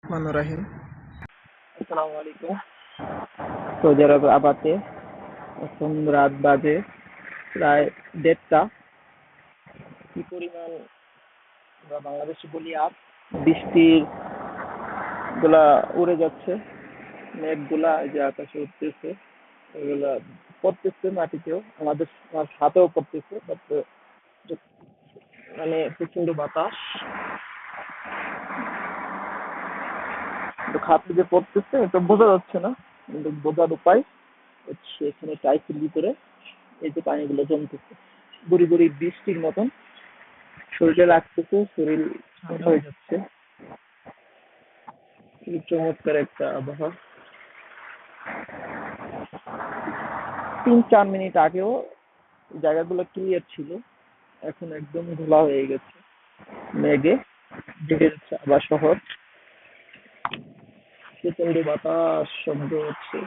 রহিম। আসসালামু আলাইকুম। সৌদি আরব আবাতে এখন রাত বাজে প্রায় 1:30টা। কি পরিমাণ আমরা বাংলাদেশে বলি আজ, বৃষ্টির গুলা উড়ে যাচ্ছে, মেঘগুলা এই যে আকাশে উঠতেছে, এগুলা পড়তেছে মাটিতেও, আমার হাতেও পড়তেছে, মানে প্রচন্ড বাতাস, কিন্তু হাতে যে পড়তেছে এটা বোঝা যাচ্ছে না, কিন্তু বোঝার উপায় হচ্ছে এখানে টাইসের ভিতরে এই যে পানিগুলো জমতেছে গুড়ি গুড়ি বৃষ্টির মতন, শরীরে লাগতেছে, শরীর ঠান্ডা হয়ে যাচ্ছে। কি চমৎকার একটা আবহাওয়া। 3-4 মিনিট আগেও জায়গাগুলো ক্লিয়ার ছিল, এখন একদম ধোলা হয়ে গেছে, মেঘে ঢেকে যাচ্ছে আবার শহর। প্রচন্ড বাতাস শব্দ হচ্ছে।